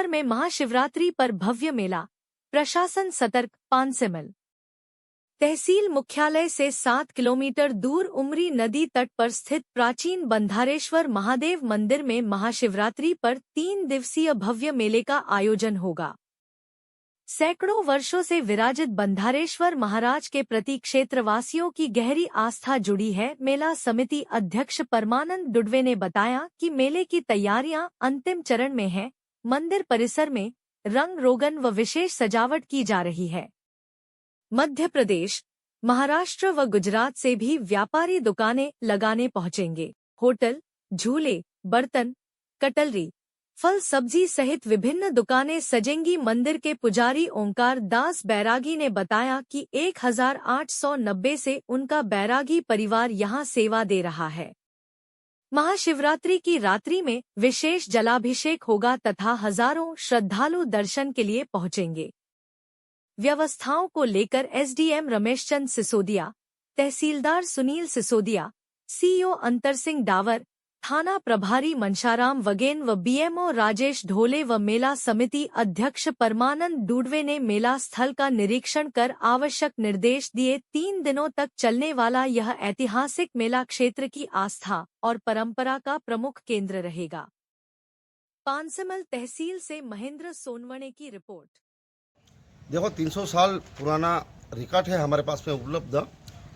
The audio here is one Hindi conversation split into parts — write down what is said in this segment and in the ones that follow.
देवघर में महाशिवरात्रि पर भव्य मेला, प्रशासन सतर्क। पानसेमल तहसील मुख्यालय से 7 किलोमीटर दूर उमरी नदी तट पर स्थित प्राचीन बंधारेश्वर महादेव मंदिर में महाशिवरात्रि पर 3 दिवसीय भव्य मेले का आयोजन होगा। सैकड़ों वर्षों से विराजित बंधारेश्वर महाराज के प्रति क्षेत्रवासियों की गहरी आस्था जुड़ी है। मेला समिति अध्यक्ष परमानंद डुडवे ने बताया कि मेले की तैयारियां अंतिम चरण में हैं। मंदिर परिसर में रंग रोगन व विशेष सजावट की जा रही है। मध्य प्रदेश, महाराष्ट्र व गुजरात से भी व्यापारी दुकानें लगाने पहुंचेंगे। होटल, झूले, बर्तन, कटलरी, फल सब्जी सहित विभिन्न दुकानें सजेंगी। मंदिर के पुजारी ओंकार दास बैरागी ने बताया कि 1890 से उनका बैरागी परिवार यहां सेवा दे रहा है। महाशिवरात्रि की रात्रि में विशेष जलाभिषेक होगा तथा हजारों श्रद्धालु दर्शन के लिए पहुंचेंगे। व्यवस्थाओं को लेकर एसडीएम रमेशचंद सिसोदिया, तहसीलदार सुनील सिसोदिया, सीईओ अंतर सिंह डावर, थाना प्रभारी मनशाराम वगेन व बीएमओ राजेश ढोले व मेला समिति अध्यक्ष परमानंद डुडवे ने मेला स्थल का निरीक्षण कर आवश्यक निर्देश दिए। 3 दिनों तक चलने वाला यह ऐतिहासिक मेला क्षेत्र की आस्था और परंपरा का प्रमुख केंद्र रहेगा। पानसेमल तहसील से महेंद्र सोनवणे की रिपोर्ट। देखो, 300 साल पुराना रिकॉर्ड है हमारे पास में उपलब्ध,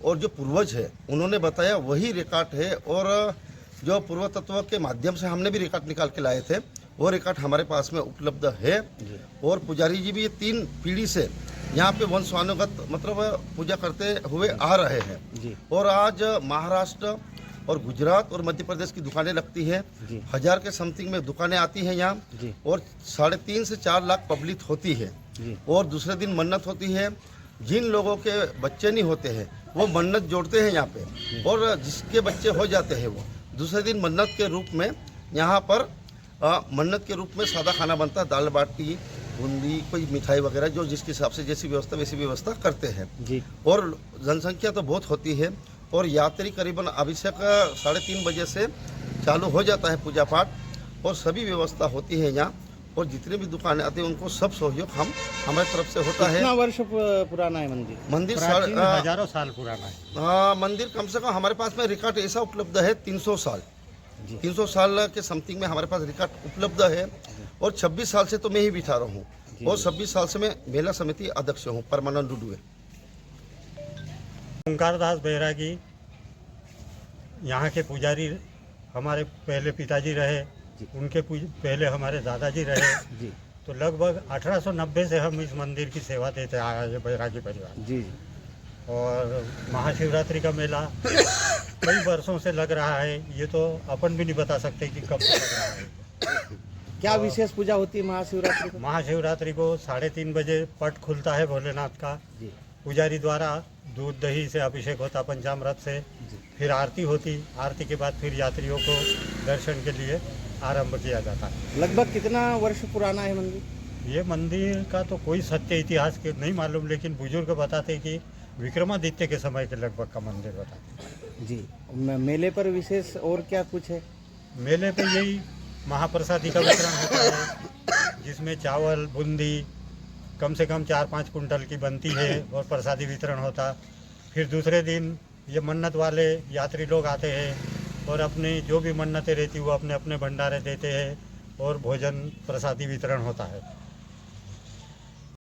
और जो पूर्वज है उन्होंने बताया वही रिकॉर्ड है, और जो पूर्व तत्व के माध्यम से हमने भी रिकॉर्ड निकाल के लाए थे वो रिकॉर्ड हमारे पास में उपलब्ध है। और पुजारी जी भी ये 3 पीढ़ी से यहाँ पे वंशानुगत मतलब पूजा करते हुए आ रहे हैं। और आज महाराष्ट्र और गुजरात और मध्य प्रदेश की दुकानें लगती है। 1000 के समथिंग में दुकानें आती हैं यहाँ, और 3.5 से 4 लाख पब्लिक होती है। और दूसरे दिन मन्नत होती है। जिन लोगों के बच्चे नहीं होते हैं वो मन्नत जोड़ते हैं यहाँ पे, और जिसके बच्चे हो जाते हैं वो दूसरे दिन मन्नत के रूप में यहाँ पर मन्नत के रूप में सादा खाना बनता है, दाल बाटी, बूंदी, कोई मिठाई वगैरह, जो जिसके हिसाब से जैसी व्यवस्था वैसी व्यवस्था करते हैं जी। और जनसंख्या तो बहुत होती है, और यात्री करीबन अभिषेक 3:30 बजे से चालू हो जाता है पूजा पाठ, और सभी व्यवस्था होती है यहाँ। और जितने भी दुकानें आते हैं उनको सब सहयोग हमारे तरफ से होता है। कितना वर्ष पुराना है मंदिर? मंदिर हजारों साल पुराना है। हाँ, मंदिर कम से कम हमारे पास में रिकॉर्ड ऐसा उपलब्ध है 300 साल। 300 साल के समथिंग में हमारे पास रिकॉर्ड उपलब्ध है। और 26 साल से तो मैं ही बिठा रहा हूँ, और 26 साल से मैं मेला समिति अध्यक्ष हूँ, परमानंद डुडवे। ओंकार दास बैरागी यहाँ के पुजारी हमारे पहले पिताजी रहे, उनके पहले हमारे दादाजी रहे जी। तो लगभग 1890 से हम इस मंदिर की सेवा देते आए हैं, बैरागी परिवार जी। और महाशिवरात्रि का मेला कई वर्षों से लग रहा है, ये तो अपन भी नहीं बता सकते कि कब लग रहा है। क्या विशेष पूजा होती है महाशिवरात्रि को? महाशिवरात्रि को 3:30 बजे पट खुलता है भोलेनाथ का जी। पुजारी द्वारा दूध दही से अभिषेक होता पंचामृत से, फिर आरती होती, आरती के बाद फिर यात्रियों को दर्शन के लिए आरंभ किया जाता है। लगभग कितना वर्ष पुराना है मंदिर? ये मंदिर का तो कोई सत्य इतिहास के नहीं मालूम, लेकिन बुजुर्ग बताते कि विक्रमादित्य के समय के लगभग का मंदिर बताते जी। मेले पर विशेष और क्या कुछ है? मेले पे यही महाप्रसादी का वितरण होता है, जिसमें चावल, बूंदी कम से कम 4-5 कुंटल की बनती है, और प्रसादी वितरण होता। फिर दूसरे दिन ये मन्नत वाले यात्री लोग आते हैं, और अपनी जो भी मन्नतें रहती वो अपने अपने भंडारे देते हैं, और भोजन प्रसादी वितरण होता है।